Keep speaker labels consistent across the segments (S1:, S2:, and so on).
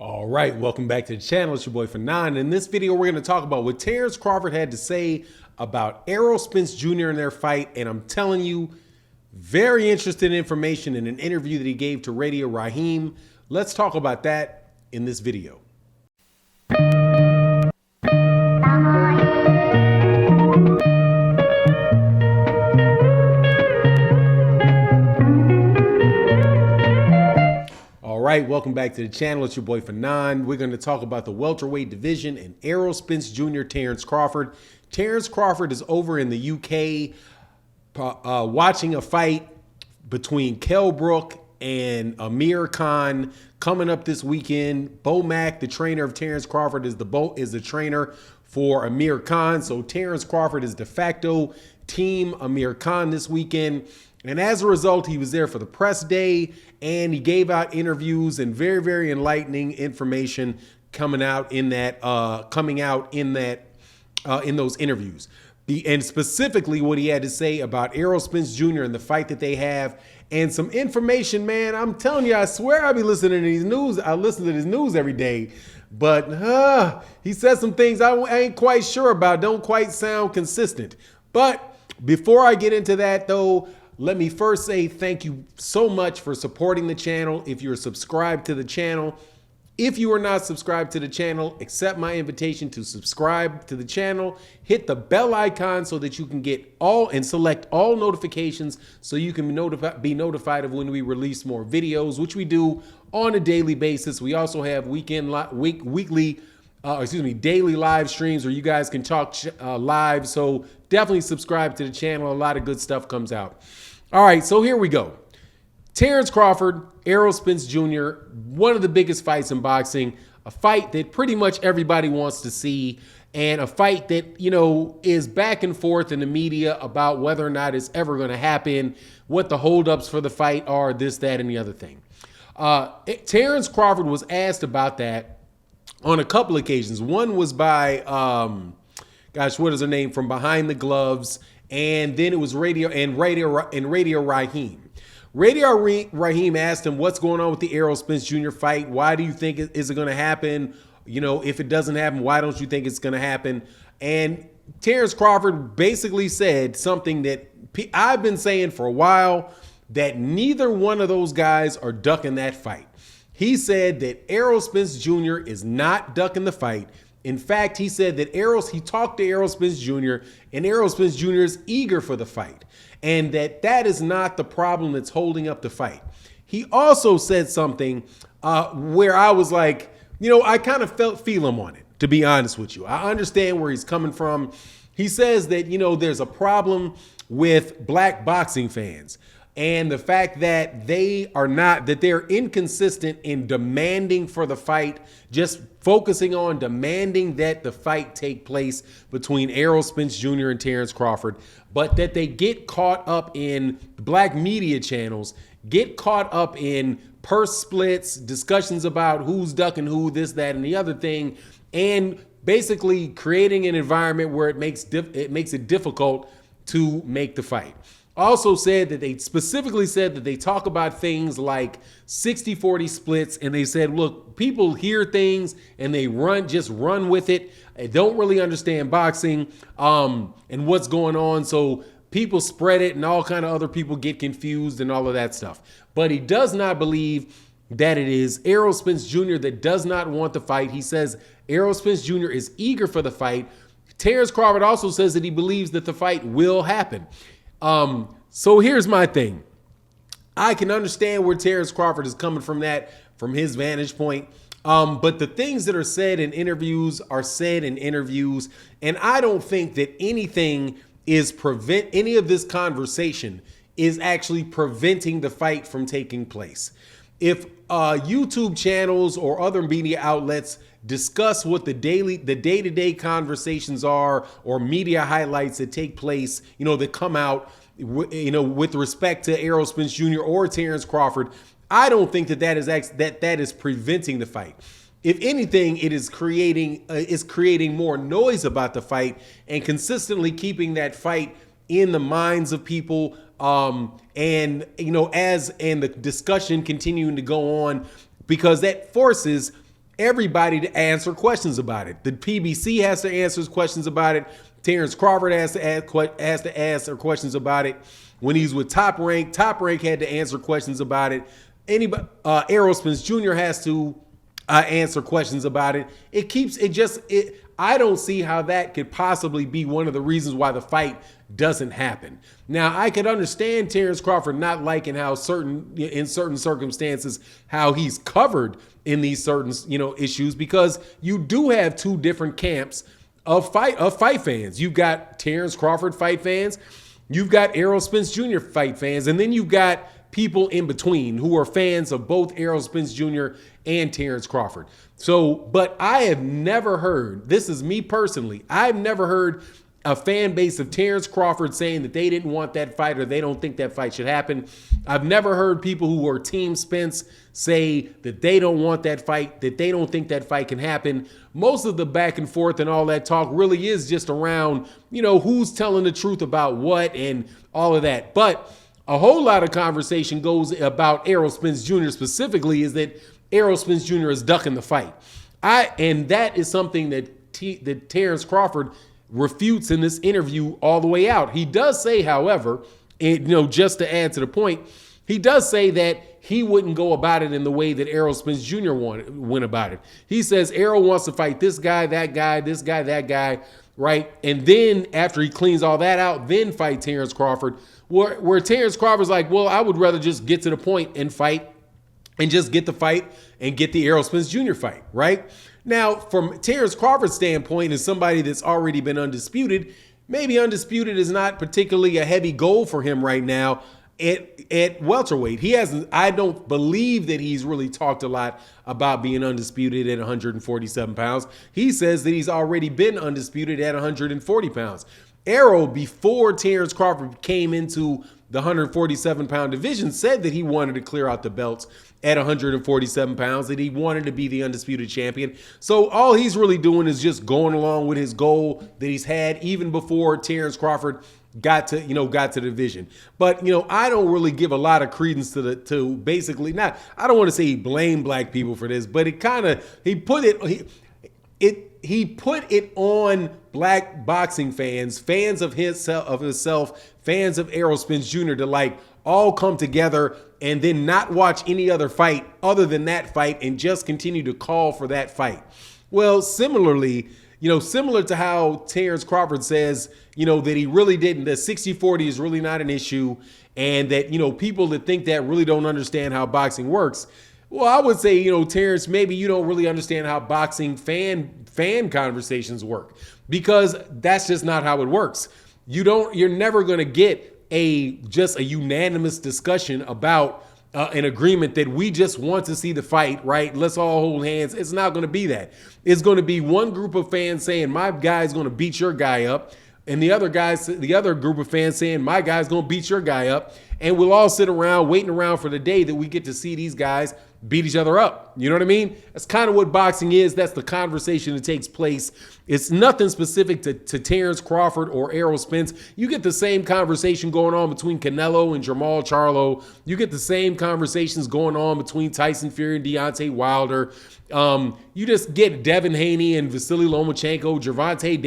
S1: All right, welcome back to the channel. It's your boy Fanon. In this video, we're going to talk about what Terence Crawford had to say about Errol Spence Jr. in their fight. And I'm telling you, very interesting information in an interview that he gave to Radio Raheem. Let's talk about that in this video. All right, welcome back to the channel. It's your boy Fanon. We're going to talk about the welterweight division and Errol Spence Jr., Terence Crawford. Terence Crawford is over in the UK watching a fight between Kell Brook and Amir Khan coming up this weekend. Bo Mack, the trainer of Terence Crawford, is the trainer for Amir Khan. So Terence Crawford is de facto team Amir Khan this weekend. And as a result, he was there for the press day and he gave out interviews and very, very enlightening information coming out in those interviews. And specifically what he had to say about Errol Spence Jr. and the fight that they have, and some information, man. I'm telling you, I swear I be listening to these news. I listen to this news every day, but he said some things I ain't quite sure about. Don't quite sound consistent. But before I get into that, though, let me first say thank you so much for supporting the channel. If you're subscribed to the channel, if you are not subscribed to the channel, accept my invitation to subscribe to the channel. Hit the bell icon so that you can get all and select all notifications so you can be notified of when we release more videos, which we do on a daily basis. We also have daily live streams where you guys can talk live. So definitely subscribe to the channel. A lot of good stuff comes out. All right, so here we go. Terence Crawford, Errol Spence Jr., one of the biggest fights in boxing, a fight that pretty much everybody wants to see, and a fight that, you know, is back and forth in the media about whether or not it's ever going to happen, what the holdups for the fight are, this, that, and the other thing. Terence Crawford was asked about that on a couple occasions. One was by, what is her name, from Behind the Gloves, and then it was Radio Raheem. Radio Raheem asked him what's going on with the Errol Spence Jr. fight. Why do you think is it going to happen? You know, if it doesn't happen, why don't you think it's going to happen? And Terence Crawford basically said something that I've been saying for a while, that neither one of those guys are ducking that fight. He said that Errol Spence Jr. is not ducking the fight. In fact, he said that he talked to Errol Spence Jr. and Errol Spence Jr. is eager for the fight, and that is not the problem that's holding up the fight. He also said something where I was like, you know, I kind of feel him on it, to be honest with you. I understand where he's coming from. He says that, you know, there's a problem with black boxing fans and the fact that they're inconsistent in demanding for the fight, just focusing on demanding that the fight take place between Errol Spence Jr. and Terence Crawford, but that they get caught up in black media channels, get caught up in purse splits, discussions about who's ducking who, this, that, and the other thing, and basically creating an environment where it makes it difficult to make the fight. Also said that they specifically said that they talk about things like 60-40 splits, and they said, look, people hear things and they just run with it. They don't really understand boxing and what's going on. So people spread it and all kind of other people get confused and all of that stuff. But he does not believe that it is Errol Spence Jr. that does not want the fight. He says Errol Spence Jr. is eager for the fight. Terence Crawford also says that he believes that the fight will happen. So here's my thing. I can understand where Terence Crawford is coming from his vantage point. But the things that are said in interviews are said in interviews. And I don't think that any of this conversation is actually preventing the fight from taking place. If YouTube channels or other media outlets discuss what the day-to-day conversations are, or media highlights that take place, you know, that come out, you know, with respect to Errol Spence Jr. or Terence Crawford, I don't think that is preventing the fight. If anything, it is creating more noise about the fight and consistently keeping that fight in the minds of people. And you know, and the discussion continuing to go on, because that forces everybody to answer questions about it. The PBC has to answer questions about it. Terence Crawford has to answer questions about it. When he's with Top Rank had to answer questions about it. Anybody, Errol Spence Jr. has to answer questions about it. I don't see how that could possibly be one of the reasons why the fight doesn't happen. Now, I could understand Terence Crawford not liking how in certain circumstances, how he's covered in these certain, issues, because you do have two different camps of fight fans. You've got Terence Crawford fight fans, you've got Errol Spence Jr. fight fans, and then you've got people in between who are fans of both Errol Spence Jr. and Terence Crawford. So, but I have never heard, this is me personally, I've never heard a fan base of Terence Crawford saying that they didn't want that fight or they don't think that fight should happen. I've never heard people who are Team Spence say that they don't want that fight, that they don't think that fight can happen. Most of the back and forth and all that talk really is just around, who's telling the truth about what and all of that. But a whole lot of conversation goes about Errol Spence Jr. specifically is that Errol Spence Jr. is ducking the fight. And that is something that Terence Crawford refutes in this interview all the way out. He does say, however, and, just to add to the point, he does say that he wouldn't go about it in the way that Errol Spence Jr. went about it. He says Errol wants to fight this guy, that guy, this guy, that guy, right? And then after he cleans all that out, then fight Terence Crawford, where Terence Crawford's like, well, I would rather just get to the point and fight and just get the fight and get the Errol Spence Jr. fight, right? Now, from Terence Crawford's standpoint, as somebody that's already been undisputed, maybe undisputed is not particularly a heavy goal for him right now at welterweight. I don't believe that he's really talked a lot about being undisputed at 147 pounds. He says that he's already been undisputed at 140 pounds. Errol, before Terence Crawford came into the 147-pound division, said that he wanted to clear out the belts at 147 pounds, that he wanted to be the undisputed champion. So all he's really doing is just going along with his goal that he's had even before Terence Crawford got to the division. But, I don't really give a lot of credence to basically, not, I don't want to say he blamed black people for this, but he put it on black boxing fans of himself, fans of Errol Spence Jr. to all come together and then not watch any other fight other than that fight and just continue to call for that fight. Well, similarly, similar to how Terence Crawford says, that he really didn't, that 60-40 is really not an issue, and that, people that think that really don't understand how boxing works. Well, I would say, Terence, maybe you don't really understand how boxing fan conversations work, because that's just not how it works. You're never going to get just a unanimous discussion about an agreement that we just want to see the fight, right? Let's all hold hands. It's not going to be that. It's going to be one group of fans saying, my guy's going to beat your guy up, and the other group of fans saying, my guy's going to beat your guy up, and we'll all sit around waiting around for the day that we get to see these guys beat each other up. You know what I mean? That's kind of what boxing is. That's the conversation that takes place. It's nothing specific to Terence Crawford or Errol Spence. You get the same conversation going on between Canelo and Jermall Charlo. You get the same conversations going on between Tyson Fury and Deontay Wilder. You just get Devin Haney and Vasily Lomachenko, Gervonta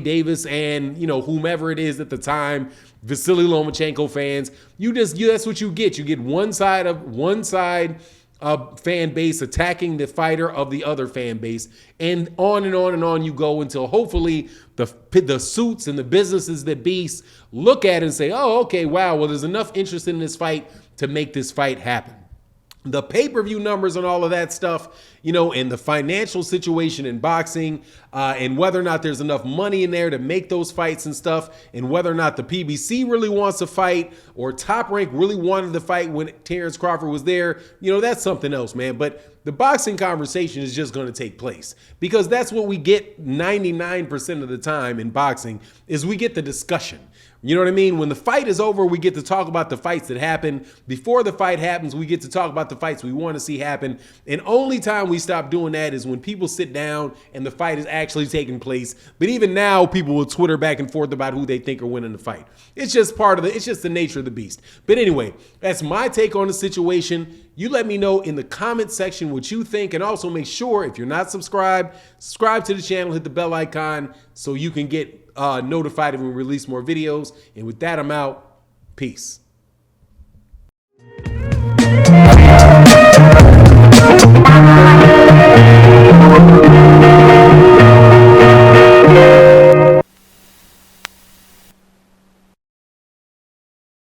S1: Davis and, whomever it is at the time, Vasily Lomachenko fans. That's what you get. You get one side fan base attacking the fighter of the other fan base, and on and on and on you go until hopefully the suits and the businesses that beast look at it and say, oh, okay, wow, well, there's enough interest in this fight to make this fight happen. The pay-per-view numbers and all of that stuff, and the financial situation in boxing, and whether or not there's enough money in there to make those fights and stuff, and whether or not the PBC really wants to fight or Top Rank really wanted to fight when Terence Crawford was there, that's something else, man. But the boxing conversation is just going to take place, because that's what we get 99% of the time in boxing is we get the discussion. You know what I mean? When the fight is over, we get to talk about the fights that happen. Before the fight happens, we get to talk about the fights we want to see happen. And only time we stop doing that is when people sit down and the fight is actually taking place. But even now, people will Twitter back and forth about who they think are winning the fight. It's just it's just the nature of the beast. But anyway, that's my take on the situation. You let me know in the comment section what you think, and also make sure, if you're not subscribed, subscribe to the channel, hit the bell icon so you can get notified when we release more videos. And with that, I'm out. Peace.